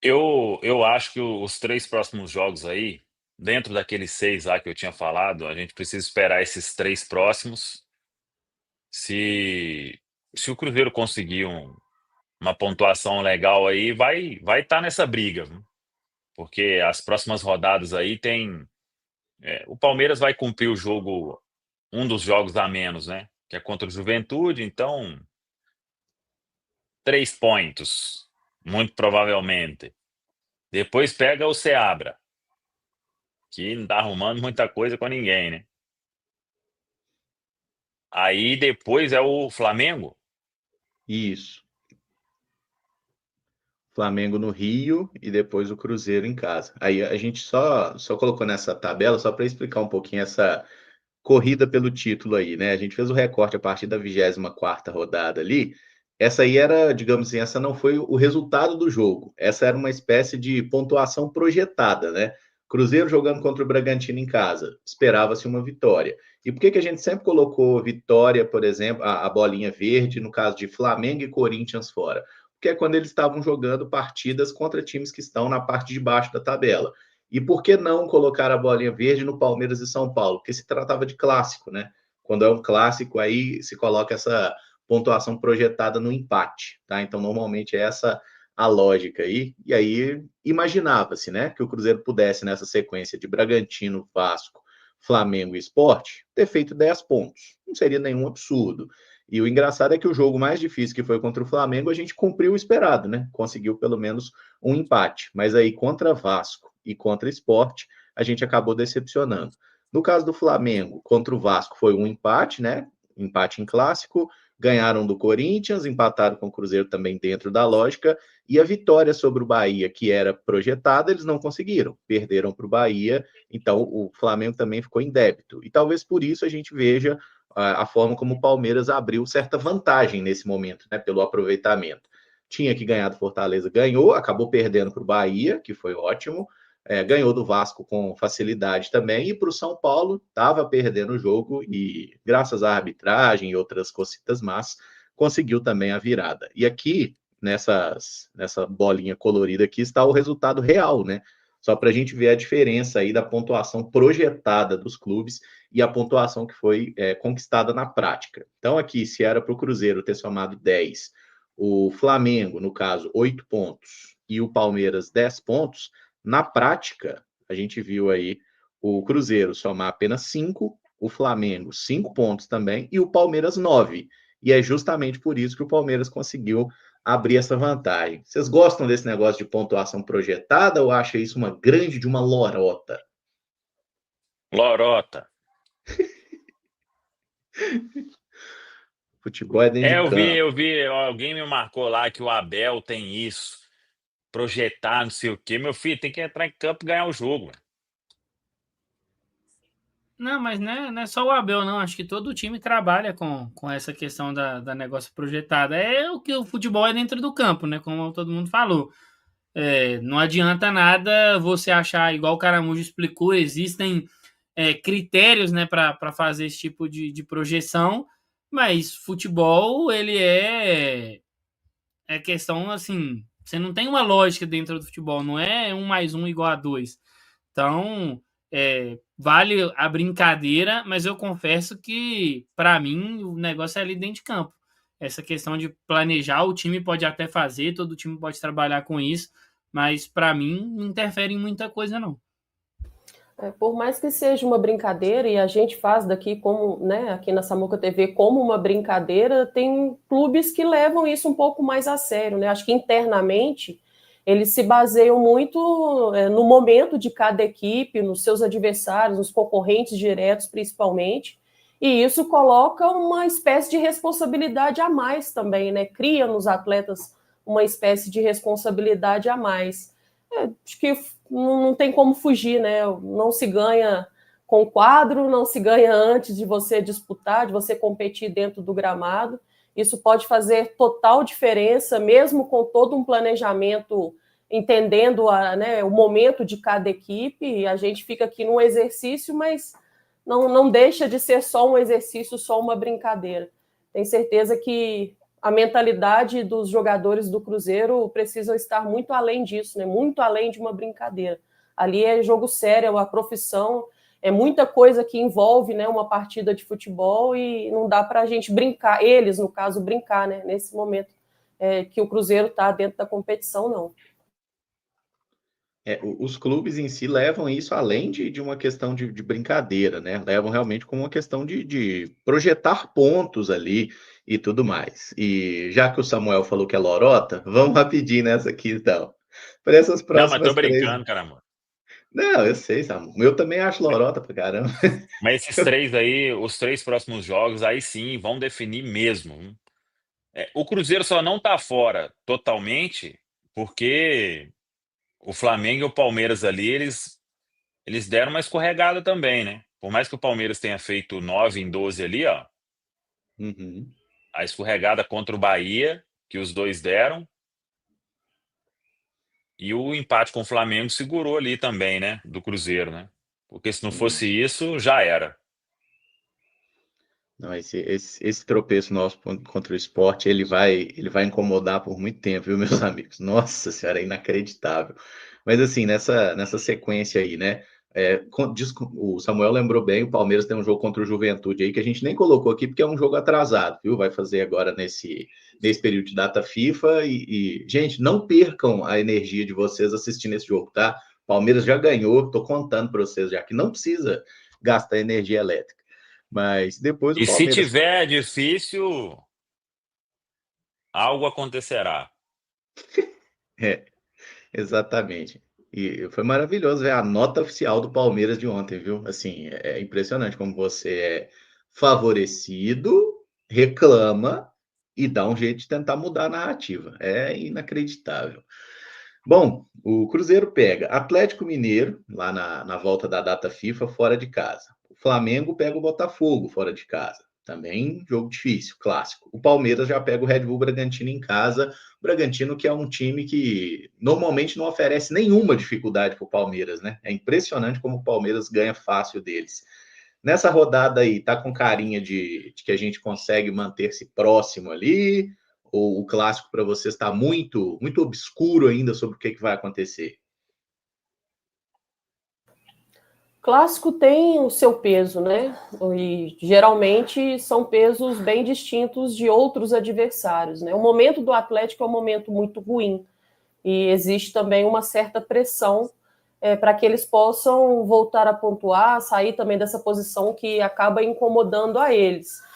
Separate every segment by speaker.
Speaker 1: Eu acho que os 3 próximos jogos aí, dentro daqueles 6 lá que eu tinha falado, a gente precisa esperar esses 3 próximos. Se se o Cruzeiro conseguir uma pontuação legal aí, vai estar nessa briga, viu. Porque as próximas rodadas aí o Palmeiras vai cumprir o jogo, um dos jogos a menos, né, que é contra o Juventude, então 3 pontos, muito provavelmente. Depois pega o Seabra, que não tá arrumando muita coisa com ninguém, né. Aí depois é o Flamengo?
Speaker 2: Isso. Flamengo no Rio e depois o Cruzeiro em casa. Aí a gente só colocou nessa tabela só para explicar um pouquinho essa corrida pelo título aí, né? A gente fez o recorte a partir da 24ª rodada ali. Essa aí era, digamos assim, essa não foi o resultado do jogo. Essa era uma espécie de pontuação projetada, né? Cruzeiro jogando contra o Bragantino em casa, esperava-se uma vitória. E por que que a gente sempre colocou vitória, por exemplo, a bolinha verde, no caso de Flamengo e Corinthians fora? Porque é quando eles estavam jogando partidas contra times que estão na parte de baixo da tabela. E por que não colocar a bolinha verde no Palmeiras e São Paulo? Porque se tratava de clássico, né? Quando é um clássico, aí se coloca essa pontuação projetada no empate, tá? Então, normalmente é essa a lógica aí. E aí imaginava-se, né, que o Cruzeiro pudesse, nessa sequência de Bragantino, Vasco, Flamengo e Sport, ter feito 10 pontos. Não seria nenhum absurdo. E o engraçado é que o jogo mais difícil, que foi contra o Flamengo, a gente cumpriu o esperado, né? Conseguiu pelo menos um empate. Mas aí contra Vasco e contra Sport, a gente acabou decepcionando. No caso do Flamengo, contra o Vasco foi um empate, né? Empate em clássico, ganharam do Corinthians, empataram com o Cruzeiro também dentro da lógica, e a vitória sobre o Bahia, que era projetada, eles não conseguiram, perderam para o Bahia, então o Flamengo também ficou em débito. E talvez por isso a gente veja a forma como o Palmeiras abriu certa vantagem nesse momento, né, pelo aproveitamento. Tinha que ganhar do Fortaleza, ganhou, acabou perdendo para o Bahia, que foi ótimo, ganhou do Vasco com facilidade também, e para o São Paulo estava perdendo o jogo e, graças à arbitragem e outras cositas más, conseguiu também a virada. E aqui, nessa bolinha colorida aqui, está o resultado real, né? Só para a gente ver a diferença aí da pontuação projetada dos clubes e a pontuação que foi conquistada na prática. Então, aqui, se era para o Cruzeiro ter somado 10, o Flamengo, no caso, 8 pontos, e o Palmeiras 10 pontos, na prática, a gente viu aí o Cruzeiro somar apenas 5, o Flamengo 5 pontos também, e o Palmeiras 9. E é justamente por isso que o Palmeiras conseguiu abrir essa vantagem. Vocês gostam desse negócio de pontuação projetada ou acham isso uma grande de uma lorota?
Speaker 1: Lorota.
Speaker 2: Futebol é dentro de campo.
Speaker 1: Eu vi, alguém me marcou lá que o Abel tem isso, projetar não sei o quê. Meu filho, tem que entrar em campo e ganhar o jogo, velho.
Speaker 3: Não, mas não é só o Abel, não. Acho que todo o time trabalha com essa questão da negócio projetado. É o que o futebol é dentro do campo, né? Como todo mundo falou. Não adianta nada você achar, igual o Caramujo explicou, existem critérios, né, para fazer esse tipo de projeção, mas futebol, ele é questão, assim, você não tem uma lógica dentro do futebol, não é 1 mais 1 igual a 2. Então, vale a brincadeira, mas eu confesso que, para mim, o negócio é ali dentro de campo. Essa questão de planejar, o time pode até fazer, todo time pode trabalhar com isso, mas para mim não interfere em muita coisa, não.
Speaker 4: Por mais que seja uma brincadeira, e a gente faz daqui como, né, aqui na Samuca TV como uma brincadeira, tem clubes que levam isso um pouco mais a sério, né? Acho que internamente eles se baseiam muito no momento de cada equipe, nos seus adversários, nos concorrentes diretos, principalmente, e isso coloca uma espécie de responsabilidade a mais também, né? Cria nos atletas uma espécie de responsabilidade a mais. Acho que não tem como fugir, né? Não se ganha com quadro, não se ganha antes de você disputar, de você competir dentro do gramado. Isso pode fazer total diferença, mesmo com todo um planejamento, entendendo o momento de cada equipe. A gente fica aqui num exercício, mas não deixa de ser só um exercício, só uma brincadeira. Tenho certeza que a mentalidade dos jogadores do Cruzeiro precisa estar muito além disso, né? Muito além de uma brincadeira. Ali é jogo sério, é uma profissão, é muita coisa que envolve, né, uma partida de futebol e não dá para a gente brincar, eles, no caso, brincar, né, nesse momento que o Cruzeiro está dentro da competição, não.
Speaker 2: Os clubes em si levam isso além de uma questão de brincadeira, né? Levam realmente como uma questão de projetar pontos ali e tudo mais. E já que o Samuel falou que é lorota, vamos rapidinho nessa aqui, então. Para essas
Speaker 1: Não, mas tô
Speaker 2: próximas três.
Speaker 1: brincando, caramba.
Speaker 2: Não, eu sei, Samuel. Eu também acho lorota pra caramba.
Speaker 1: Mas esses 3 aí, os 3 próximos jogos, aí sim vão definir mesmo. O Cruzeiro só não tá fora totalmente, porque o Flamengo e o Palmeiras ali, eles deram uma escorregada também, né. Por mais que o Palmeiras tenha feito 9 em 12 ali, ó,
Speaker 2: Uhum.
Speaker 1: a escorregada contra o Bahia, que os 2 deram, e o empate com o Flamengo segurou ali também, né, do Cruzeiro, né. Porque se não fosse isso, já era.
Speaker 2: Não, esse tropeço nosso contra o Sport, ele vai incomodar por muito tempo, viu, meus amigos? Nossa senhora, é inacreditável. Mas assim, nessa sequência aí, né? O Samuel lembrou bem, o Palmeiras tem um jogo contra o Juventude aí que a gente nem colocou aqui porque é um jogo atrasado, viu? Vai fazer agora nesse período de data FIFA gente, não percam a energia de vocês assistindo esse jogo, tá? Palmeiras já ganhou, tô contando para vocês já que não precisa gastar energia elétrica. Mas depois o
Speaker 1: E se
Speaker 2: Palmeiras.
Speaker 1: tiver difícil, algo acontecerá.
Speaker 2: É, exatamente. E foi maravilhoso ver a nota oficial do Palmeiras de ontem, viu? Assim, é impressionante como você é favorecido, reclama e dá um jeito de tentar mudar a narrativa. É inacreditável. Bom, o Cruzeiro pega Atlético Mineiro, lá na volta da data FIFA, fora de casa. O Flamengo pega o Botafogo, fora de casa. Também jogo difícil, clássico. O Palmeiras já pega o Red Bull Bragantino em casa. O Bragantino, que é um time que normalmente não oferece nenhuma dificuldade para o Palmeiras, né? É impressionante como o Palmeiras ganha fácil deles. Nessa rodada aí, tá com carinha de que a gente consegue manter-se próximo ali, ou o clássico para você está muito, muito obscuro ainda sobre o que vai acontecer?
Speaker 4: Clássico tem o seu peso, né? E geralmente são pesos bem distintos de outros adversários, né? O momento do Atlético é um momento muito ruim e existe também uma certa pressão para que eles possam voltar a pontuar, sair também dessa posição que acaba incomodando a eles.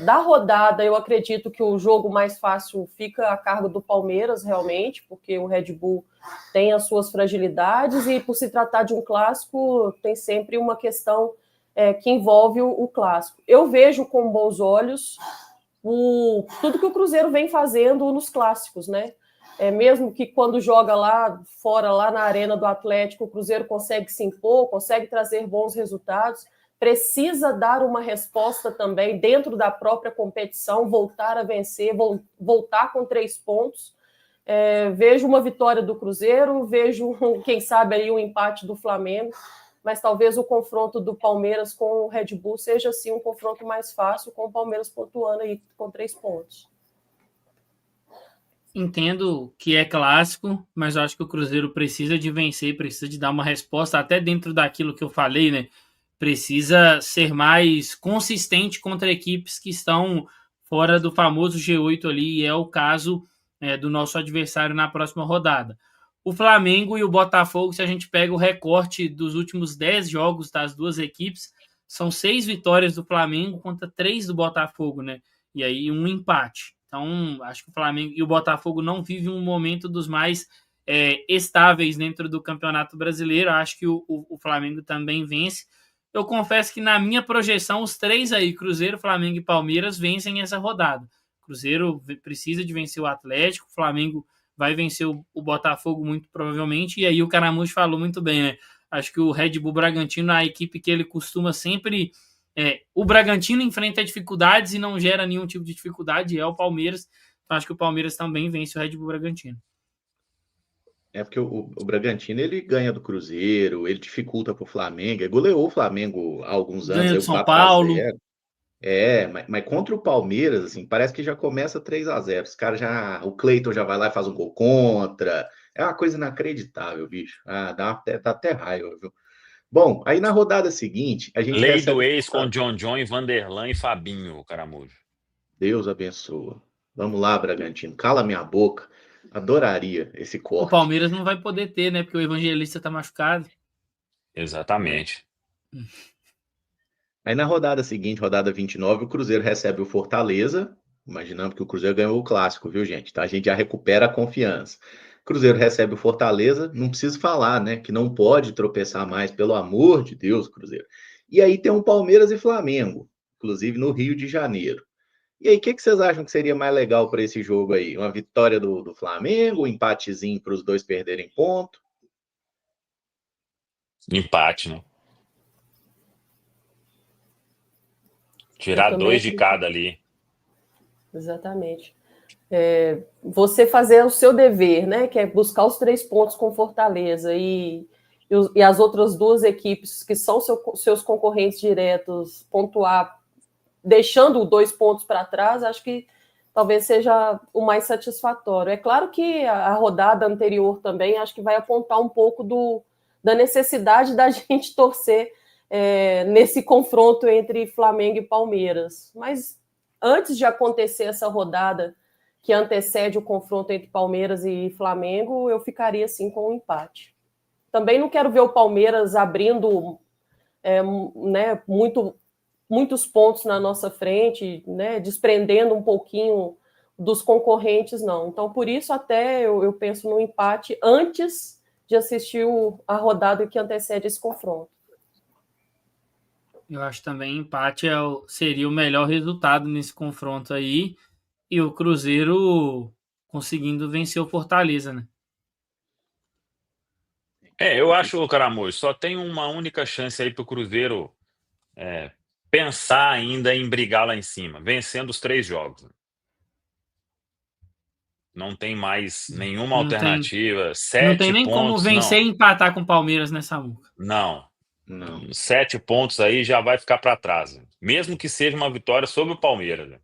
Speaker 4: Da rodada, eu acredito que o jogo mais fácil fica a cargo do Palmeiras, realmente, porque o Red Bull tem as suas fragilidades e, por se tratar de um clássico, tem sempre uma questão que envolve o clássico. Eu vejo com bons olhos tudo que o Cruzeiro vem fazendo nos clássicos, né? Mesmo que quando joga lá fora, lá na arena do Atlético, o Cruzeiro consegue se impor, consegue trazer bons resultados, precisa dar uma resposta também dentro da própria competição, voltar a vencer, voltar com 3 pontos. Vejo uma vitória do Cruzeiro, vejo, quem sabe, aí um empate do Flamengo, mas talvez o confronto do Palmeiras com o Red Bull seja, sim, um confronto mais fácil, com o Palmeiras pontuando aí com 3 pontos.
Speaker 3: Entendo que é clássico, mas eu acho que o Cruzeiro precisa de vencer, precisa de dar uma resposta, até dentro daquilo que eu falei, né? Precisa ser mais consistente contra equipes que estão fora do famoso G8 ali, e é o caso do nosso adversário na próxima rodada. O Flamengo e o Botafogo, se a gente pega o recorte dos últimos 10 jogos das duas equipes, são 6 vitórias do Flamengo contra 3 do Botafogo, né? E aí um empate. Então, acho que o Flamengo e o Botafogo não vivem um momento dos mais estáveis dentro do Campeonato Brasileiro. Acho que o Flamengo também vence. Eu confesso que na minha projeção, os 3 aí, Cruzeiro, Flamengo e Palmeiras, vencem essa rodada. O Cruzeiro precisa de vencer o Atlético, o Flamengo vai vencer o Botafogo muito provavelmente, e aí o Caramujo falou muito bem, né? Acho que o Red Bull Bragantino é a equipe que ele costuma sempre... o Bragantino enfrenta dificuldades e não gera nenhum tipo de dificuldade, é o Palmeiras. Então, acho que o Palmeiras também vence o Red Bull Bragantino.
Speaker 2: Porque o Bragantino, ele ganha do Cruzeiro, ele dificulta para o Flamengo, ele goleou o Flamengo há alguns anos,
Speaker 3: Ganha
Speaker 2: aí
Speaker 3: do
Speaker 2: o
Speaker 3: São Paulo.
Speaker 2: 4-0. Mas contra o Palmeiras, assim, parece que já começa 3-0. Os caras o Cleiton já vai lá e faz um gol contra. É uma coisa inacreditável, bicho. Dá até raiva, viu? Bom, aí na rodada seguinte, a gente
Speaker 1: Lei do
Speaker 2: recebe.
Speaker 1: ex com John e Vanderlan e Fabinho, Caramujo.
Speaker 2: Deus abençoa. Vamos lá, Bragantino. Cala minha boca. Adoraria esse
Speaker 3: O
Speaker 2: corte.
Speaker 3: Palmeiras não vai poder ter, né? Porque o Evangelista tá machucado.
Speaker 1: Exatamente.
Speaker 2: Aí na rodada seguinte, rodada 29, o Cruzeiro recebe o Fortaleza. Imaginando que o Cruzeiro ganhou o clássico, viu, gente? Tá? A gente já recupera a confiança. Cruzeiro recebe o Fortaleza, não preciso falar, né? Que não pode tropeçar mais, pelo amor de Deus, Cruzeiro. E aí tem um Palmeiras e Flamengo, inclusive no Rio de Janeiro. E aí, o que vocês acham que seria mais legal para esse jogo aí? Uma vitória do Flamengo, um empatezinho para os dois perderem ponto?
Speaker 1: Empate, né?
Speaker 4: Eu
Speaker 1: Tirar
Speaker 4: também
Speaker 1: 2 de
Speaker 4: acredito.
Speaker 1: cada ali.
Speaker 4: Exatamente. Você fazer o seu dever, né? Que é buscar os 3 pontos com Fortaleza e as outras 2 equipes que são seus concorrentes diretos pontuar, deixando 2 pontos para trás, acho que talvez seja o mais satisfatório. É claro que a rodada anterior também acho que vai apontar um pouco da necessidade da gente torcer nesse confronto entre Flamengo e Palmeiras. Mas antes de acontecer essa rodada que antecede o confronto entre Palmeiras e Flamengo, eu ficaria assim com um empate. Também não quero ver o Palmeiras abrindo né, muitos pontos na nossa frente, né, desprendendo um pouquinho dos concorrentes, não. Então, por isso, até eu penso no empate antes de assistir a rodada que antecede esse confronto.
Speaker 3: Eu acho também empate seria o melhor resultado nesse confronto aí. E o Cruzeiro conseguindo vencer o Fortaleza, né?
Speaker 1: Eu acho, Caramujo, só tem uma única chance aí pro Cruzeiro pensar ainda em brigar lá em cima, vencendo os 3 jogos. Não tem mais nenhuma
Speaker 3: Não tem nem
Speaker 1: 7
Speaker 3: como
Speaker 1: pontos,
Speaker 3: vencer
Speaker 1: não.
Speaker 3: e empatar com o Palmeiras nessa muca.
Speaker 1: Não.
Speaker 2: Não.
Speaker 1: 7 pontos aí já vai ficar para trás. Mesmo que seja uma vitória sobre o Palmeiras.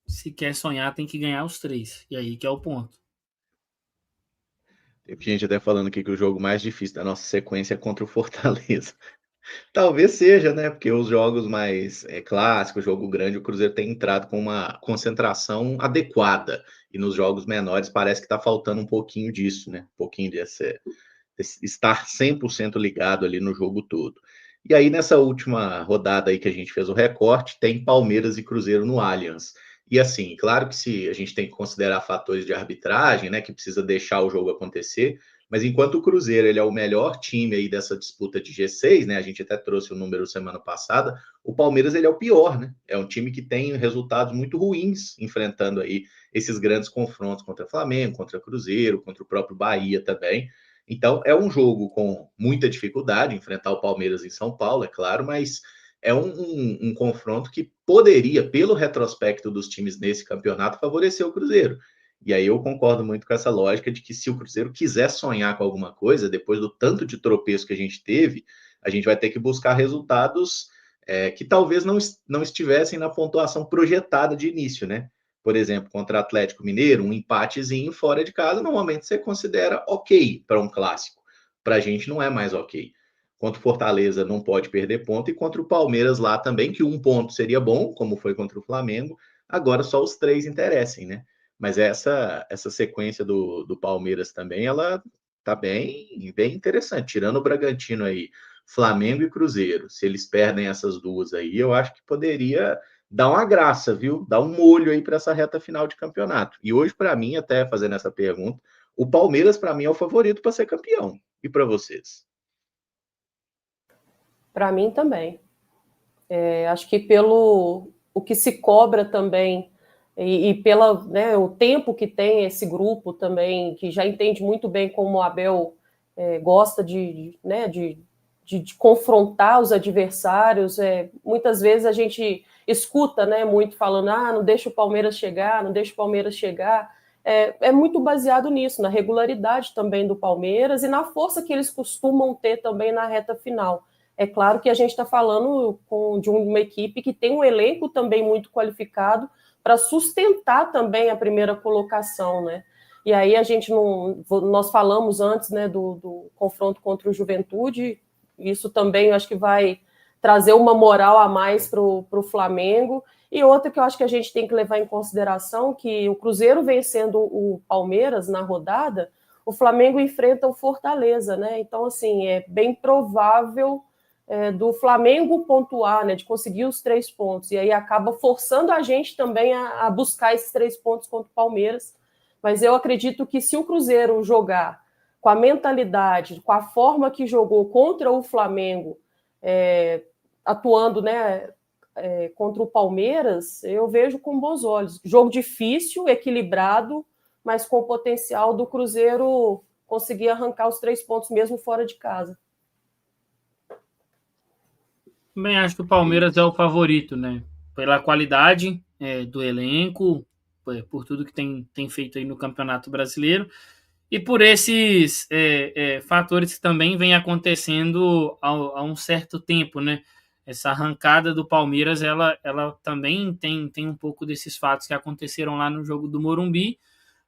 Speaker 3: Se quer sonhar, tem que ganhar os 3. E aí que é o ponto.
Speaker 2: Tem gente até falando aqui que o jogo mais difícil da nossa sequência é contra o Fortaleza. Talvez seja, né? Porque os jogos mais clássicos, jogo grande, o Cruzeiro tem entrado com uma concentração adequada. E nos jogos menores parece que está faltando um pouquinho disso, né? Um pouquinho desse estar 100% ligado ali no jogo todo. E aí, nessa última rodada aí que a gente fez o recorte, tem Palmeiras e Cruzeiro no Allianz. E assim, claro que se a gente tem que considerar fatores de arbitragem, né? Que precisa deixar o jogo acontecer. Mas enquanto o Cruzeiro ele é o melhor time aí dessa disputa de G6, né? A gente até trouxe o número semana passada. O Palmeiras ele é o pior, né? É um time que tem resultados muito ruins enfrentando aí esses grandes confrontos contra Flamengo, contra Cruzeiro, contra o próprio Bahia também. Então é um jogo com muita dificuldade enfrentar o Palmeiras em São Paulo, é claro, mas é um confronto que poderia, pelo retrospecto dos times nesse campeonato, favorecer o Cruzeiro. E aí eu concordo muito com essa lógica de que se o Cruzeiro quiser sonhar com alguma coisa, depois do tanto de tropeço que a gente teve, a gente vai ter que buscar resultados que talvez não estivessem na pontuação projetada de início, né? Por exemplo, contra o Atlético Mineiro, um empatezinho fora de casa, normalmente você considera ok para um clássico. Para a gente não é mais ok. Contra o Fortaleza não pode perder ponto, e contra o Palmeiras lá também, que um ponto seria bom, como foi contra o Flamengo, agora só os 3 interessem, né? Mas essa sequência do Palmeiras também, ela tá bem interessante. Tirando o Bragantino aí, Flamengo e Cruzeiro, se eles perdem essas 2 aí, eu acho que poderia dar uma graça, viu? Dar um molho aí para essa reta final de campeonato. E hoje, para mim, até fazendo essa pergunta, o Palmeiras, para mim, é o favorito para ser campeão. E para vocês?
Speaker 4: Para mim também. Acho que pelo o que se cobra também e pela, né, o tempo que tem esse grupo também, que já entende muito bem como o Abel gosta né, de confrontar os adversários. Muitas vezes a gente escuta, né, muito falando, não deixa o Palmeiras chegar, não deixa o Palmeiras chegar. É muito baseado nisso, na regularidade também do Palmeiras e na força que eles costumam ter também na reta final. é claro que a gente está falando de uma equipe que tem um elenco também muito qualificado para sustentar também a primeira colocação, né? E aí nós falamos antes, né, do confronto contra o Juventude, isso também eu acho que vai trazer uma moral a mais para o Flamengo. E outra que eu acho que a gente tem que levar em consideração, que o Cruzeiro vencendo o Palmeiras na rodada, o Flamengo enfrenta o Fortaleza, né? Então, assim, é bem provável do Flamengo pontuar, né, de conseguir os 3 pontos, e aí acaba forçando a gente também a buscar esses 3 pontos contra o Palmeiras. Mas eu acredito que se o Cruzeiro jogar com a mentalidade, com a forma que jogou contra o Flamengo, atuando, né, contra o Palmeiras, eu vejo com bons olhos. Jogo difícil, equilibrado, mas com o potencial do Cruzeiro conseguir arrancar os 3 pontos mesmo fora de casa.
Speaker 3: Também acho que o Palmeiras é o favorito, né? Pela qualidade do elenco, por tudo que tem feito aí no Campeonato Brasileiro, e por esses fatores que também vem acontecendo há um certo tempo, né? Essa arrancada do Palmeiras, ela também tem um pouco desses fatos que aconteceram lá no jogo do Morumbi,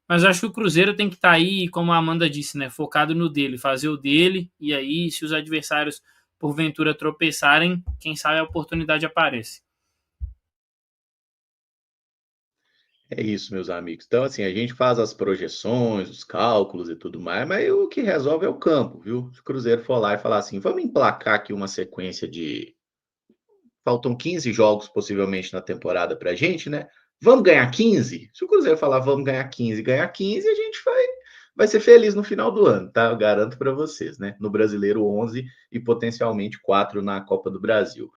Speaker 3: mas acho que o Cruzeiro tem que estar aí, como a Amanda disse, né? Focado no dele, fazer o dele, e aí se os adversários porventura tropeçarem, quem sabe a oportunidade aparece.
Speaker 2: É isso, meus amigos. Então, assim, a gente faz as projeções, os cálculos e tudo mais, mas o que resolve é o campo, viu? Se o Cruzeiro for lá e falar assim, vamos emplacar aqui uma sequência de... Faltam 15 jogos, possivelmente, na temporada pra gente, né? Vamos ganhar 15? Se o Cruzeiro falar, vamos ganhar 15, a gente vai ser feliz no final do ano, tá? Eu garanto para vocês, né? No Brasileiro 11 e potencialmente 4 na Copa do Brasil.